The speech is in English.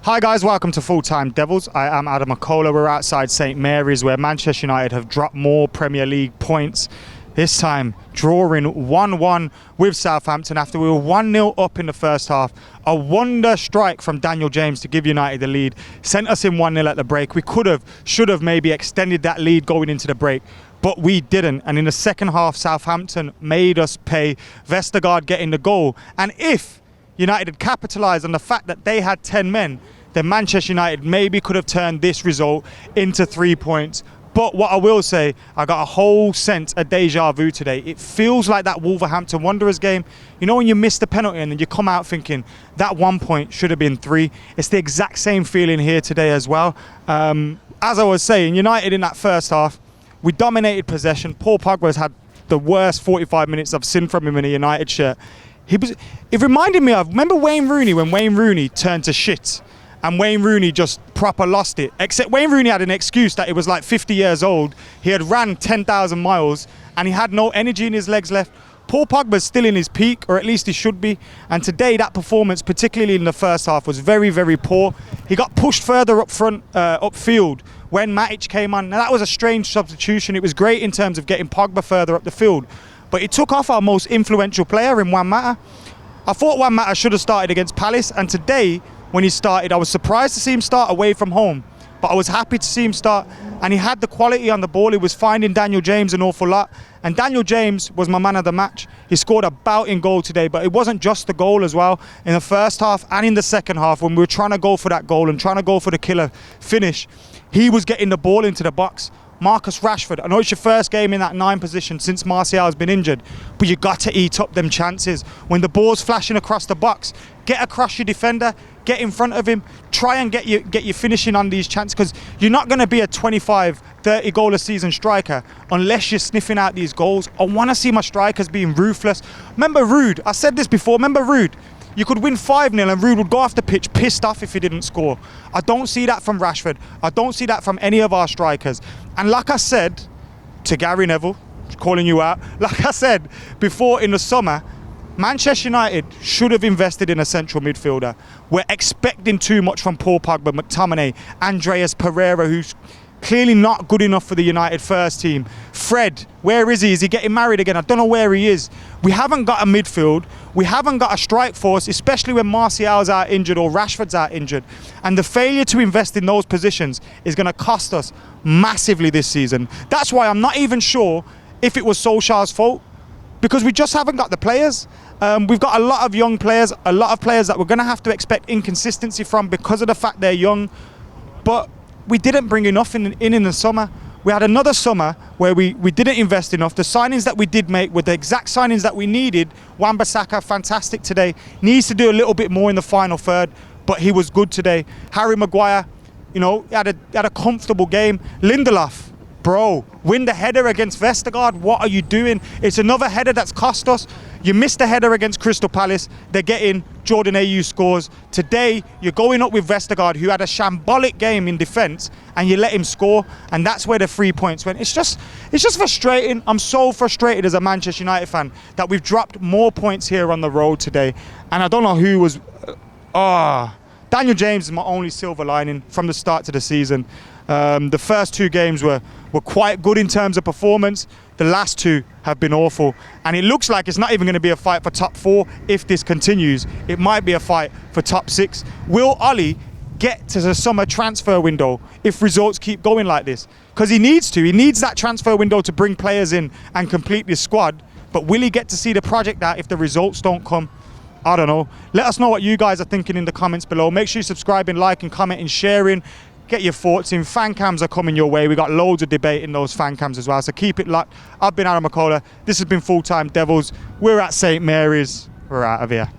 Hi guys, welcome to Full Time Devils. I am Adam McCullough. We're outside St Mary's where Manchester United have dropped more Premier League points. This time drawing 1-1 with Southampton after we were 1-0 up in the first half. A wonder strike from Daniel James to give United the lead. Sent us in 1-0 at the break. We should have maybe extended that lead going into the break, but we didn't. And in the second half, Southampton made us pay. Vestergaard getting the goal. And if United had capitalised on the fact that they had 10 men, then Manchester United maybe could have turned this result into 3 points. But what I will say, I got a whole sense of deja vu today. It feels like that Wolverhampton Wanderers game. You know when you miss the penalty and then you come out thinking that 1 point should have been 3. It's the exact same feeling here today as well. As I was saying, United in that first half, we dominated possession. Paul Pogba's had the worst 45 minutes I've seen from him in a United shirt. It reminded me of, remember Wayne Rooney when Wayne Rooney turned to shit? And Wayne Rooney just proper lost it. Except Wayne Rooney had an excuse that he was like 50 years old. He had ran 10,000 miles and he had no energy in his legs left. Paul Pogba's still in his peak, or at least he should be. And today that performance, particularly in the first half, was very, very poor. He got pushed further up front, upfield when Matic came on. Now that was a strange substitution. It was great in terms of getting Pogba further up the field. But it took off our most influential player in Juan Mata. I thought Juan Mata should have started against Palace, and today, when he started, I was surprised to see him start away from home, but I was happy to see him start, and he had the quality on the ball. He was finding Daniel James an awful lot, and Daniel James was my man of the match. He scored a bouting goal today, but it wasn't just the goal as well. In the first half and in the second half, when we were trying to go for that goal and trying to go for the killer finish, he was getting the ball into the box. Marcus Rashford, I know it's your first game in that 9 position since Martial's been injured, but you got to eat up them chances. When the ball's flashing across the box, get across your defender, get in front of him, try and get you finishing on these chances, because you're not going to be a 25, 30 goal a season striker unless you're sniffing out these goals. I want to see my strikers being ruthless. Remember Rude, I said this before, remember Rude? You could win 5-0 and Rude would go off the pitch pissed off if he didn't score. I don't see that from Rashford. I don't see that from any of our strikers. And like I said to Gary Neville, calling you out, like I said before in the summer, Manchester United should have invested in a central midfielder. We're expecting too much from Paul Pogba, McTominay, Andreas Pereira, who's clearly not good enough for the United first team. Fred, where is he? Is he getting married again? I don't know where he is. We haven't got a midfield. We haven't got a strike force, especially when Martial's out injured or Rashford's out injured. And the failure to invest in those positions is going to cost us massively this season. That's why I'm not even sure if it was Solskjaer's fault, because we just haven't got the players. We've got a lot of young players, a lot of players that we're going to have to expect inconsistency from because of the fact they're young. But we didn't bring enough in the summer. We had another summer where we didn't invest enough. The signings that we did make were the exact signings that we needed. Wan-Bissaka, fantastic today. Needs to do a little bit more in the final third, but he was good today. Harry Maguire, he had a comfortable game. Lindelof, bro, win the header against Vestergaard. What are you doing? It's another header that's cost us. You missed the header against Crystal Palace. They're getting Jordan Ayew scores. Today, you're going up with Vestergaard, who had a shambolic game in defence, and you let him score, and that's where the 3 points went. It's just frustrating. I'm so frustrated as a Manchester United fan that we've dropped more points here on the road today. And I don't know who was... Daniel James is my only silver lining from the start to the season. The first 2 games were quite good in terms of performance. The last 2 have been awful. And it looks like it's not even going to be a fight for top 4 if this continues. It might be a fight for top 6. Will Ollie get to the summer transfer window if results keep going like this? Because he needs to. He needs that transfer window to bring players in and complete this squad. But will he get to see the project out if the results don't come? I don't know. Let us know what you guys are thinking in the comments below. Make sure you subscribe and like and comment and sharing. Get your thoughts in. Fancams are coming your way. We got loads of debate in those fancams as well, so keep it locked. I've been Adam McCullough. This has been Full Time Devils. We're at St Mary's. We're out of here.